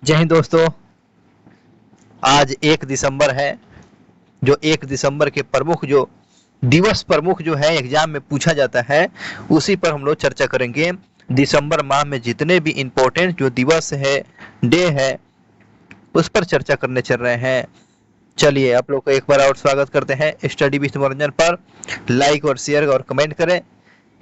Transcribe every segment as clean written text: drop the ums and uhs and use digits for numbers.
जय हिंद दोस्तों। आज 1 दिसंबर है। जो 1 दिसंबर के प्रमुख जो दिवस प्रमुख जो है एग्जाम में पूछा जाता है, उसी पर हम लोग चर्चा करेंगे। दिसंबर माह में जितने भी इम्पोर्टेंट जो दिवस है, डे है, उस पर चर्चा करने चल रहे हैं। चलिए आप लोग को एक बार और स्वागत करते हैं स्टडी विथ मनोरंजन पर। लाइक और शेयर और कमेंट करें।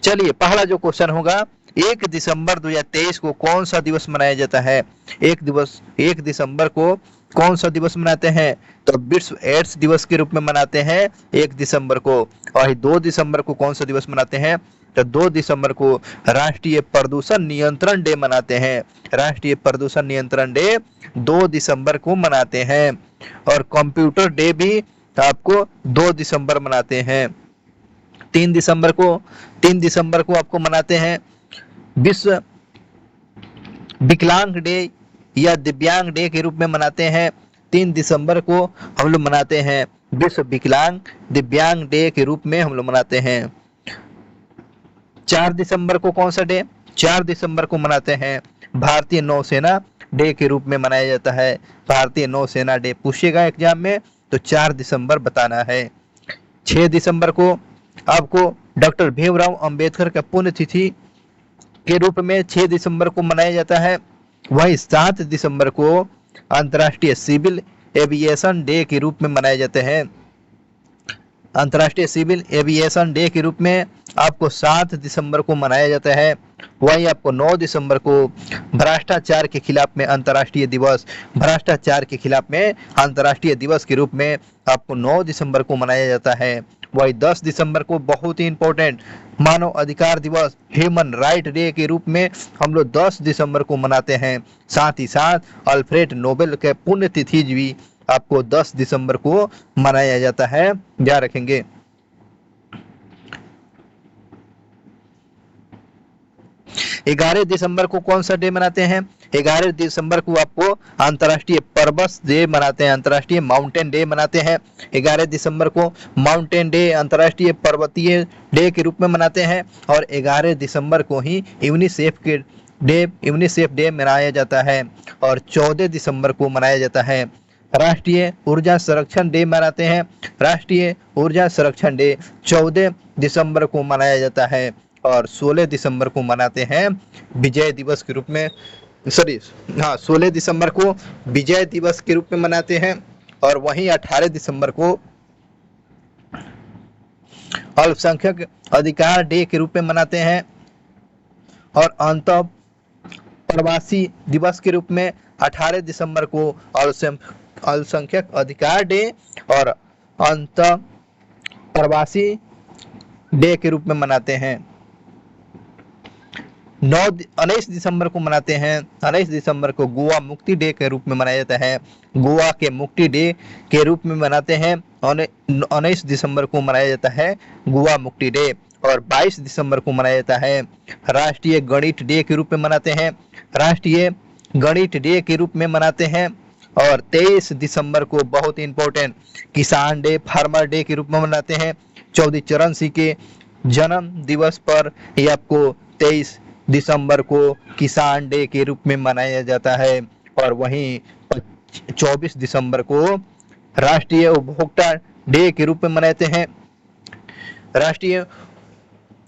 चलिए पहला जो क्वेश्चन होगा, 1 दिसंबर 2023 को कौन सा दिवस मनाया जाता है? 1 दिसंबर को कौन सा दिवस मनाते हैं? तो विश्व एड्स दिवस के रूप में मनाते हैं 1 दिसंबर को। और 2 दिसंबर को कौन सा दिवस मनाते हैं? तो 2 दिसंबर को राष्ट्रीय प्रदूषण नियंत्रण डे मनाते हैं। राष्ट्रीय प्रदूषण नियंत्रण डे 2 दिसंबर को मनाते हैं। और कंप्यूटर डे भी आपको 2 दिसंबर मनाते हैं। 3 दिसंबर को 3 दिसंबर को आपको मनाते हैं विश्व विकलांग डे या दिव्यांग डे के रूप में मनाते हैं। 3 दिसंबर को हम लोग मनाते हैं विश्व विकलांग दिव्यांग डे के रूप में हम लोग मनाते हैं। 4 दिसंबर को कौन सा डे? 4 दिसंबर को मनाते हैं भारतीय नौसेना डे के रूप में मनाया जाता है। भारतीय नौसेना डे पूछेगा एग्जाम में, तो 4 दिसंबर बताना है। 6 दिसंबर को आपको डॉक्टर भीमराव अंबेडकर का पुण्यतिथि के रूप में 6 दिसंबर को मनाया जाता है। वही 7 दिसंबर को अंतर्राष्ट्रीय सिविल एविएशन डे के रूप में मनाए जाते हैं। अंतर्राष्ट्रीय सिविल एविएशन डे के रूप में आपको 7 दिसंबर को मनाया जाता है। वही आपको 9 दिसंबर को भ्रष्टाचार के खिलाफ में अंतर्राष्ट्रीय दिवस, भ्रष्टाचार के खिलाफ में अंतर्राष्ट्रीय दिवस के रूप में आपको 9 दिसंबर को मनाया जाता है। वही 10 दिसंबर को बहुत ही इंपॉर्टेंट मानव अधिकार दिवस, ह्यूमन राइट डे के रूप में हम लोग 10 दिसंबर को मनाते हैं। साथ ही साथ अल्फ्रेड नोबेल के पुण्यतिथि भी आपको 10 दिसंबर को मनाया जाता है, याद रखेंगे। ग्यारह दिसंबर को कौन सा डे मनाते हैं? 11 दिसंबर को आपको अंतर्राष्ट्रीय पर्वत डे मनाते हैं, अंतर्राष्ट्रीय माउंटेन डे मनाते हैं। 11 दिसंबर को माउंटेन डे, अंतर्राष्ट्रीय पर्वतीय डे के रूप में मनाते हैं। और 11 दिसंबर को ही यूनिसेफ डे मनाया जाता है। और 14 दिसंबर को मनाया जाता है राष्ट्रीय ऊर्जा संरक्षण डे मनाते हैं। राष्ट्रीय ऊर्जा संरक्षण डे 14 दिसंबर को मनाया जाता है। और 16 दिसंबर को मनाते हैं विजय दिवस के रूप में, 16 दिसंबर को विजय दिवस के रूप में मनाते हैं। और वहीं 18 दिसंबर को अल्पसंख्यक अधिकार डे के रूप में मनाते हैं। और अंत प्रवासी दिवस के रूप में 18 दिसंबर को अल्पसंख्यक अधिकार डे और अंत प्रवासी डे के रूप में मनाते हैं। 19 दिसंबर को मनाते हैं, 19 दिसंबर को गोवा मुक्ति डे के रूप में मनाया जाता है। गोवा के मुक्ति डे के रूप में मनाते हैं। 19 दिसंबर को मनाया जाता है गोवा मुक्ति डे। और 22 दिसंबर को मनाया जाता है राष्ट्रीय गणित डे के रूप में मनाते हैं, राष्ट्रीय गणित डे के रूप में मनाते हैं। और 23 दिसंबर को बहुत इंपॉर्टेंट किसान डे, फार्मर डे के रूप में मनाते हैं। चौधरी चरण सिंह के जन्म दिवस पर यह आपको 23 दिसंबर को किसान डे के रूप में मनाया जाता है। और वहीं 24 दिसंबर को राष्ट्रीय उपभोक्ता डे के रूप में मनाते हैं। राष्ट्रीय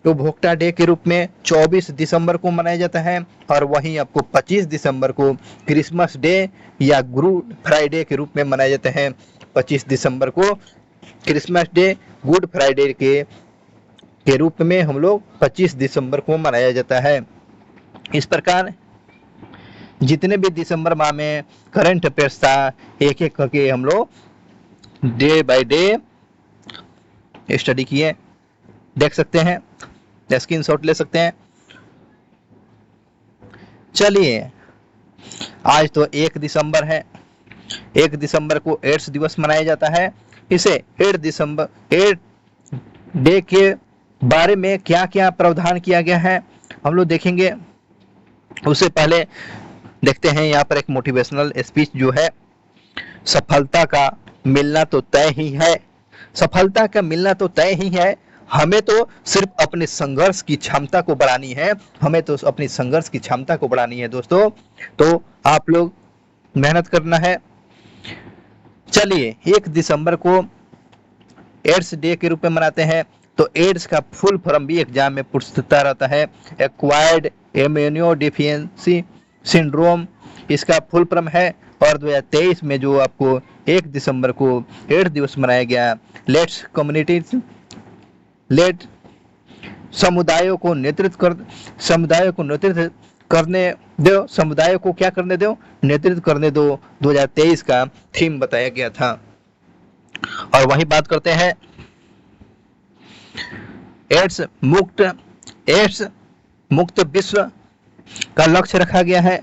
उपभोक्ता डे के रूप में 24 दिसंबर को मनाया जाता है। और वहीं आपको 25 दिसंबर को क्रिसमस डे या गुड फ्राइडे के रूप में मनाया जाता है। 25 दिसंबर को क्रिसमस डे, गुड फ्राइडे के रूप में हम लोग 25 दिसंबर को मनाया जाता है। इस प्रकार जितने भी दिसंबर माह में करंट अफेयर्स था, एक एक करके हम लोग डे बाय डे स्टडी किए, देख सकते हैं, स्क्रीनशॉट ले सकते हैं। चलिए आज तो 1 दिसंबर है। 1 दिसंबर को एड्स दिवस मनाया जाता है। इसे 8 डे के बारे में क्या क्या प्रावधान किया गया है हम लोग देखेंगे। उससे पहले देखते हैं यहाँ पर एक मोटिवेशनल स्पीच जो है, सफलता का मिलना तो तय ही है, सफलता का मिलना तो तय ही है, हमें तो सिर्फ अपने संघर्ष की क्षमता को बढ़ानी है, हमें तो अपनी संघर्ष की क्षमता को बढ़ानी है दोस्तों। तो आप लोग मेहनत करना है। चलिए 1 दिसंबर को एड्स डे के रूप में मनाते हैं। तो एड्स का फुल फॉर्म भी एग्जाम में पूछता रहता है, एक्वायर्ड इम्यूनो डिफिशियंसी सिंड्रोम इसका फुल फॉर्म है। और 2023 में जो आपको 1 दिसंबर को एड्स दिवस मनाया गया, लेट्स कम्युनिटीज लेट समुदायों को नेतृत्व करने दो, समुदाय को क्या करने दो, नेतृत्व करने दो, 2023 का थीम बताया गया था। और वही बात करते हैं, एड्स मुक्त विश्व का लक्ष्य रखा गया है।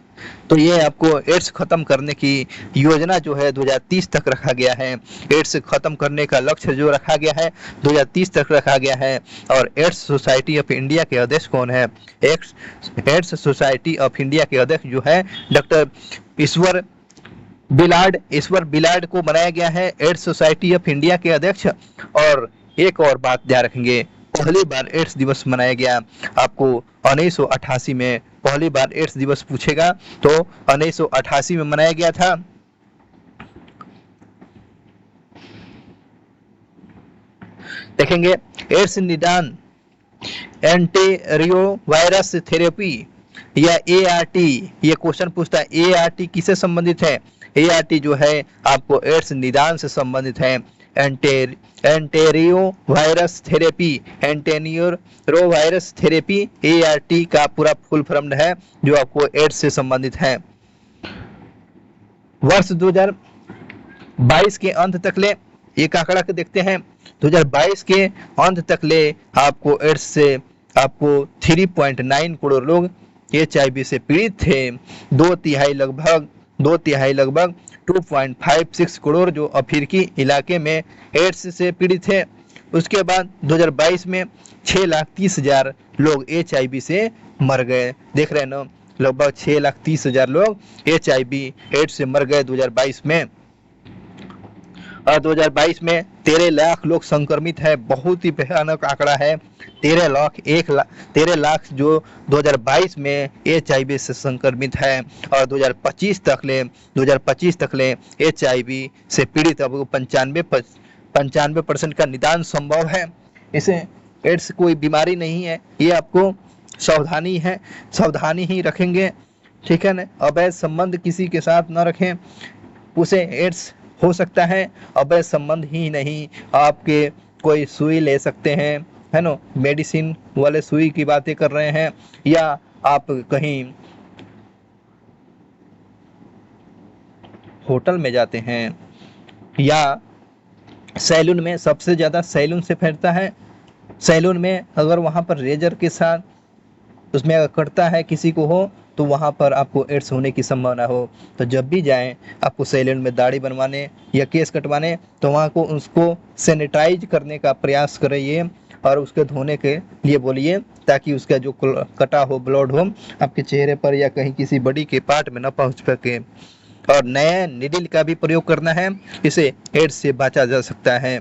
तो ये आपको एड्स खत्म करने की योजना जो है 2030 तक रखा गया है। एड्स खत्म करने का लक्ष्य जो रखा गया है 2030 तक रखा गया है। और एड्स सोसाइटी ऑफ इंडिया के अध्यक्ष कौन है? एड्स सोसाइटी ऑफ इंडिया के अध्यक्ष जो है डॉक्टर ईश्वर बिलार्ड को बनाया गया है एड्स सोसाइटी ऑफ इंडिया के अध्यक्ष। और एक और बात ध्यान रखेंगे, पहली बार एड्स दिवस मनाया गया आपको 1988 में, पहली बार एड्स दिवस पूछेगा तो 1988 में मनाया गया था। देखेंगे एड्स निदान एंटीरियोवायरस थेरेपी या ART, ये क्वेश्चन पूछता है ART किससे संबंधित है? ART जो है आपको एड्स निदान से संबंधित है। एंटेरियोवायरस थेरेपी ART का पूरा फुल फॉर्म है जो आपको एड्स से संबंधित है। वर्ष 2022 के अंत तक ले एक आंकड़ा के देखते हैं, 2022 के अंत तक ले आपको एड्स से आपको 3.9 करोड़ लोग HIV से पीड़ित थे। दो तिहाई लगभग 2.56 करोड़ जो अफ्रीकी इलाके में एड्स से पीड़ित थे। उसके बाद 2022 में 6,30,000 लोग HIV से मर गए। देख रहे हैं ना, लगभग 6,30,000 लोग HIV एड्स से मर गए 2022 में। और 2022 में 13 लाख लोग संक्रमित है, बहुत ही भयानक आंकड़ा है। 13 लाख जो 2022 में HIV से संक्रमित है। और 2025 तक ले HIV से पीड़ित अब 95% का निदान संभव है। इसे एड्स कोई बीमारी नहीं है, ये आपको सावधानी ही रखेंगे, ठीक है ना। अवैध संबंध किसी के साथ न रखें, उसे एड्स हो सकता है। अवैध संबंध ही नहीं, आपके कोई सुई ले सकते हैं, है ना, मेडिसिन वाले सुई की बातें कर रहे हैं, या आप कहीं होटल में जाते हैं या सैलून में, सबसे ज़्यादा सैलून से फैलता है। सैलून में अगर वहाँ पर रेजर के साथ उसमें अगर कटता है किसी को हो तो वहाँ पर आपको एड्स होने की संभावना हो। तो जब भी जाएं आपको सैलून में दाढ़ी बनवाने या केस कटवाने तो वहाँ को उसको सैनिटाइज करने का प्रयास करिए और उसके धोने के लिए बोलिए, ताकि उसका जो कटा हो ब्लड हो आपके चेहरे पर या कहीं किसी बॉडी के पार्ट में न पहुँच सके। और नए निडिल का भी प्रयोग करना है, इसे एड्स से बचा जा सकता है।